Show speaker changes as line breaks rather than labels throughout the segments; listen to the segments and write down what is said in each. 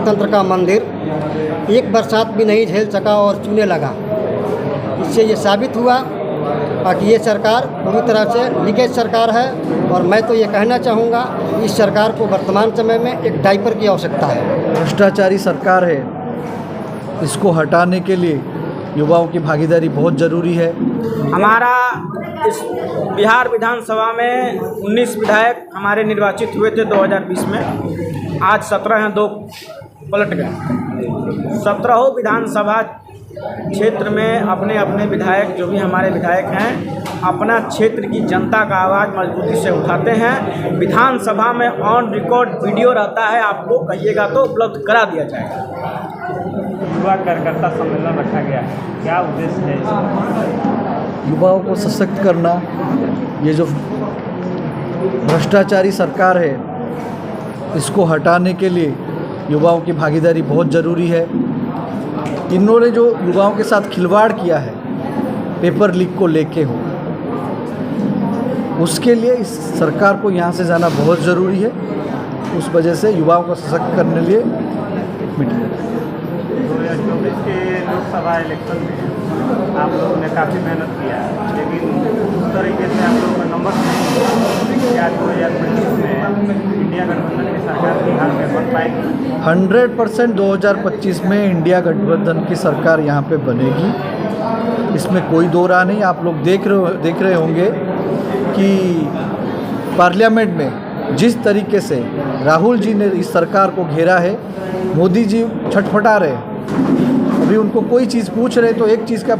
लोकतंत्र का मंदिर एक बरसात भी नहीं झेल सका और चूने लगा। इससे ये साबित हुआ कि ये सरकार पूरी तरह से लीकेज सरकार है। और मैं तो ये कहना चाहूँगा इस सरकार को वर्तमान समय में एक डायपर की आवश्यकता है।
भ्रष्टाचारी सरकार है, इसको हटाने के लिए युवाओं की भागीदारी बहुत ज़रूरी है।
हमारा इस बिहार विधानसभा में 19 विधायक हमारे निर्वाचित हुए थे 2020 में। आज 17 हैं, 2 पलट गए। 17 विधानसभा क्षेत्र में अपने अपने विधायक, जो भी हमारे विधायक हैं, अपना क्षेत्र की जनता का आवाज़ मजबूती से उठाते हैं। विधानसभा में ऑन रिकॉर्ड वीडियो रहता है, आपको कहिएगा तो उपलब्ध करा दिया जाएगा।
युवा कार्यकर्ता सम्मेलन रखा गया है, क्या उद्देश्य है इसका?
युवाओं को सशक्त करना। ये जो भ्रष्टाचारी सरकार है, इसको हटाने के लिए युवाओं की भागीदारी बहुत ज़रूरी है। इन्होंने जो युवाओं के साथ खिलवाड़ किया है पेपर लीक को लेके हो, उसके लिए इस सरकार को यहाँ से जाना बहुत ज़रूरी है। उस वजह से युवाओं को सशक्त करने लिए मीटिंग
2024 के लोकसभा इलेक्शन में आप लोगों ने काफ़ी मेहनत किया, लेकिन उस तरीके से आप लोगों का नंबर नहीं क्या 2025 में इंडिया गठबंधन की सरकार बिहार में बन पाएगी?
100% 2025 में इंडिया गठबंधन की सरकार यहाँ पे बनेगी, इसमें कोई दो राह नहीं। आप लोग देख रहे होंगे कि पार्लियामेंट में जिस तरीके से राहुल जी ने इस सरकार को घेरा है, मोदी जी छटपटा रहे हैं। अभी उनको कोई चीज़ पूछ रहे तो एक चीज़ का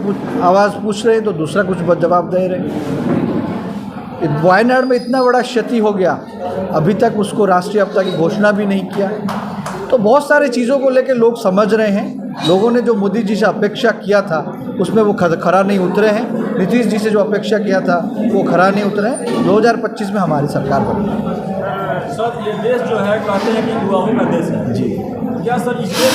आवाज़ पूछ रहे हैं तो दूसरा कुछ जवाब दे रहे हैं। वायनाड में इतना बड़ा क्षति हो गया, अभी तक उसको राष्ट्रीय आपदा की घोषणा भी नहीं किया। तो बहुत सारे चीज़ों को लेकर लोग समझ रहे हैं। लोगों ने जो मोदी जी से अपेक्षा किया था उसमें वो खरा नहीं उतरे हैं। नीतीश जी से जो अपेक्षा किया था वो खरा नहीं उतरे हैं। 2025 में हमारी सरकार बनी।
सर, ये देश जो है कहते हैं कि युवाओं का देश है जी। क्या सर इस देश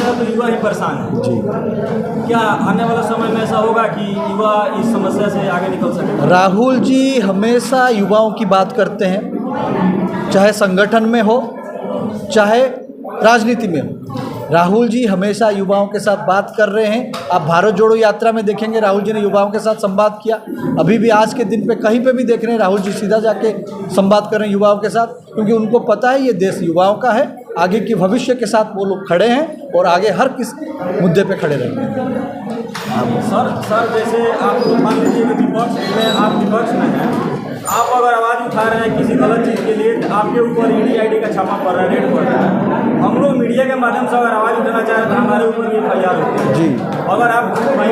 में तो युवा ही परेशान है जी? क्या आने वाला समय में ऐसा होगा कि युवा इस समस्या से आगे निकल सके?
राहुल जी हमेशा युवाओं की बात करते हैं, चाहे संगठन में हो चाहे राजनीति में हो। राहुल जी हमेशा युवाओं के साथ बात कर रहे हैं। आप भारत जोड़ो यात्रा में देखेंगे राहुल जी ने युवाओं के साथ संवाद किया। अभी भी आज के दिन पे कहीं पे भी देख रहे हैं राहुल जी सीधा जाके संवाद कर रहे हैं युवाओं के साथ, क्योंकि उनको पता है ये देश युवाओं का है। आगे के भविष्य के साथ वो लोग खड़े हैं और आगे हर किस मुद्दे पे खड़े रहेंगे।
सर जैसे आप मान लीजिए कि आप विपक्ष में हैं, आप अगर आवाज़ उठा रहे हैं किसी गलत चीज़ के लिए, तो आपके ऊपर ED का छापा पड़ रहा है, रेड पड़ रहा है। हम लोग मीडिया के माध्यम से अगर आवाज़ उठाना चाह रहे हैं तो हमारे ऊपर भी FIR होती है जी। अगर आप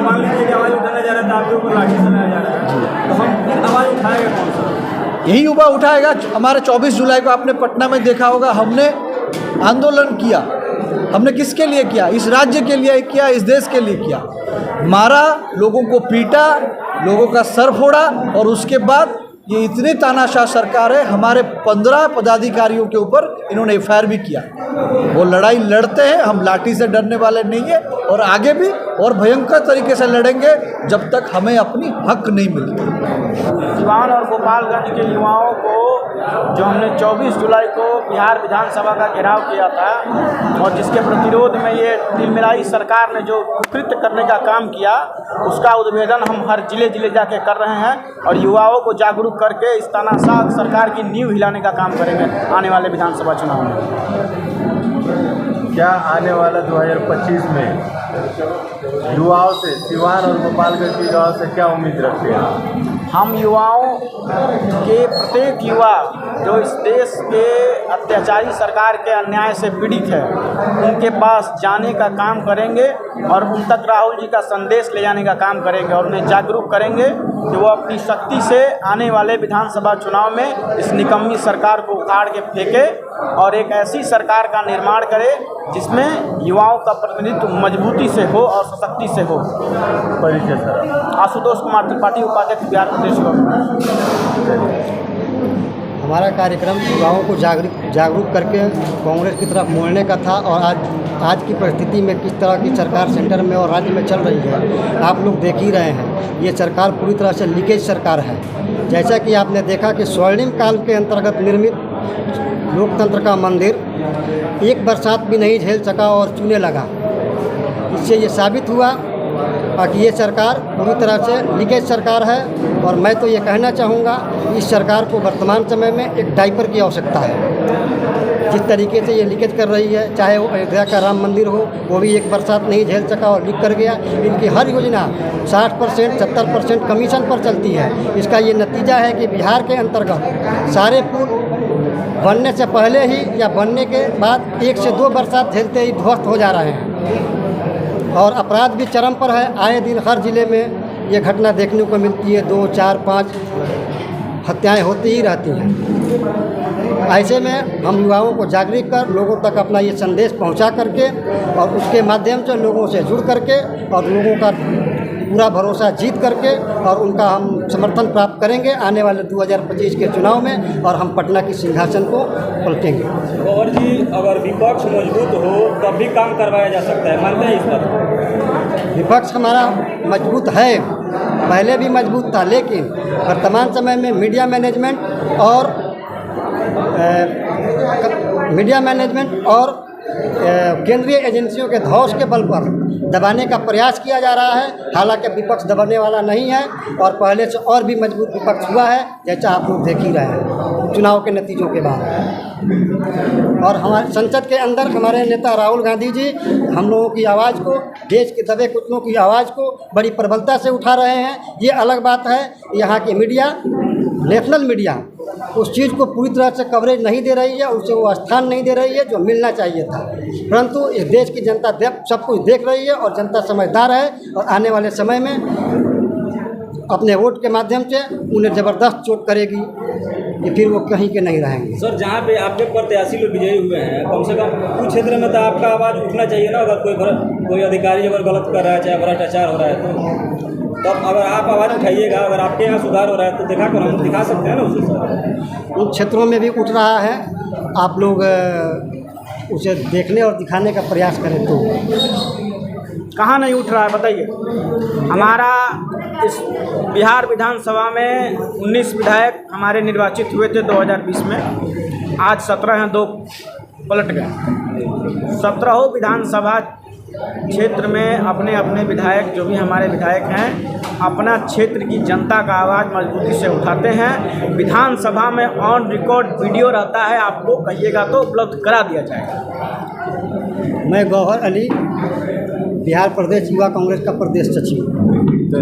मान लीजिए कि आवाज़ उठाना चाह रहे हैं तो आपके ऊपर लाठी चलाया जा रहा है, तो हम आवाज़ उठाएगा कौन सा?
यही युवा उठाएगा। हमारे 24 जुलाई को आपने पटना में देखा होगा, हमने आंदोलन किया। हमने किसके लिए किया? इस राज्य के लिए किया, इस देश के लिए किया। मारा, लोगों को पीटा, लोगों का सर फोड़ा, और उसके बाद ये इतनी तानाशाह सरकार है, हमारे 15 पदाधिकारियों के ऊपर इन्होंने FIR भी किया। वो लड़ाई लड़ते हैं, हम लाठी से डरने वाले नहीं है, और आगे भी और भयंकर तरीके से लड़ेंगे जब तक हमें अपनी हक नहीं मिलती।
सिवान और गोपालगंज के युवाओं को जो हमने 24 जुलाई को बिहार विधानसभा का घेराव किया था, और जिसके प्रतिरोध में ये तिलमिलाई सरकार ने जो कृत्य करने का काम किया, उसका उद्भेदन हम हर जिले जाके कर रहे हैं और युवाओं को जागरूक करके इस तानाशाह सरकार की नींव हिलाने का काम करेंगे आने वाले विधानसभा चुनाव में।
क्या आने वाला 2025 में युवाओं से, सिवान और गोपालगंज के युवाओं से क्या उम्मीद रखते हैं?
हम युवाओं के प्रत्येक युवा जो इस देश के अत्याचारी सरकार के अन्याय से पीड़ित है, उनके पास जाने का काम करेंगे और उन तक राहुल जी का संदेश ले जाने का काम करेंगे और उन्हें जागरूक करेंगे कि वो अपनी शक्ति से आने वाले विधानसभा चुनाव में इस निकम्मी सरकार को उखाड़ के फेंके और एक ऐसी सरकार का निर्माण करे जिसमें युवाओं का प्रतिनिधित्व मजबूती से हो और सशक्ति से हो।
परिचय सर।
आशुतोष कुमार त्रिपाठी, उपाध्यक्ष बिहार प्रदेश कांग्रेस।
हमारा कार्यक्रम युवाओं को जागरूक करके कांग्रेस की तरफ मोड़ने का था, और आज की परिस्थिति में किस तरह की सरकार सेंटर में और राज्य में चल रही है आप लोग देख ही रहे हैं। ये सरकार पूरी तरह से लीकेज सरकार है। जैसा कि आपने देखा कि स्वर्णिम काल के अंतर्गत निर्मित लोकतंत्र का मंदिर एक बरसात भी नहीं झेल सका और चूने लगा। इससे ये साबित हुआ कि ये सरकार पूरी तरह से लीकेज सरकार है। और मैं तो ये कहना चाहूँगा इस सरकार को वर्तमान समय में एक डाइपर की आवश्यकता है। जिस तरीके से ये लीकेज कर रही है, चाहे वो अयोध्या का राम मंदिर हो, वो भी एक बरसात नहीं झेल सका और लीक कर गया। इनकी हर योजना 60% 70% कमीशन पर चलती है। इसका ये नतीजा है कि बिहार के अंतर्गत सारे पुल बनने से पहले ही या बनने के बाद 1 से 2 बरसात झेलते ही ध्वस्त हो जा रहे हैं। और अपराध भी चरम पर है। आए दिन हर ज़िले में ये घटना देखने को मिलती है, 2, 4, 5 हत्याएं होती ही रहती हैं। ऐसे में हम युवाओं को जागरूक कर लोगों तक अपना ये संदेश पहुंचा करके और उसके माध्यम से लोगों से जुड़ करके और लोगों का पूरा भरोसा जीत करके और उनका हम समर्थन प्राप्त करेंगे आने वाले 2025 के चुनाव में, और हम पटना की सिंहासन को पलटेंगे।
गौहर जी, अगर विपक्ष मजबूत हो तब भी काम करवाया जा सकता है, मानते हैं इस पर?
विपक्ष हमारा मजबूत है, पहले भी मजबूत था, लेकिन वर्तमान समय में मीडिया मैनेजमेंट और केंद्रीय एजेंसियों के धौंस के बल पर दबाने का प्रयास किया जा रहा है। हालांकि विपक्ष दबाने वाला नहीं है और पहले से और भी मजबूत विपक्ष हुआ है, जैसा आप लोग देख ही रहे हैं चुनाव के नतीजों के बाद। और हमारे संसद के अंदर हमारे नेता राहुल गांधी जी हम लोगों की आवाज़ को, देश के दबे कुचलों की आवाज़ को बड़ी प्रबलता से उठा रहे हैं। ये अलग बात है, यहाँ की मीडिया, नेशनल मीडिया उस चीज़ को पूरी तरह से कवरेज नहीं दे रही है, उसे वो स्थान नहीं दे रही है जो मिलना चाहिए था। परंतु इस देश की जनता सब कुछ देख रही है और जनता समझदार है और आने वाले समय में अपने वोट के माध्यम से उन्हें ज़बरदस्त चोट करेगी कि फिर वो कहीं के नहीं रहेंगे।
सर, जहाँ पे आपके प्रत्याशी लोग विजयी हुए हैं, कम से कम कुछ क्षेत्र में तो आपका आवाज़ उठना चाहिए ना। अगर कोई अधिकारी अगर गलत कर रहा है, चाहे भ्रष्टाचार हो रहा है, तो अगर आप आवाज़ उठाइएगा, अगर आपके यहाँ सुधार हो रहा है तो हम दिखा सकते हैं ना उसे। सर,
उन क्षेत्रों में भी उठ रहा है, आप लोग उसे देखने और दिखाने का प्रयास करें तो।
कहाँ नहीं उठ रहा है बताइए। हमारा इस बिहार विधानसभा में 19 विधायक हमारे निर्वाचित हुए थे 2020 में। आज 17 हैं, 2 पलट गए। 17 विधानसभा क्षेत्र में अपने अपने विधायक, जो भी हमारे विधायक हैं, अपना क्षेत्र की जनता का आवाज़ मजबूती से उठाते हैं। विधानसभा में ऑन रिकॉर्ड वीडियो रहता है, आपको कहिएगा तो उपलब्ध करा दिया जाएगा।
मैं गौहर अली, बिहार प्रदेश युवा कांग्रेस का प्रदेश सचिव।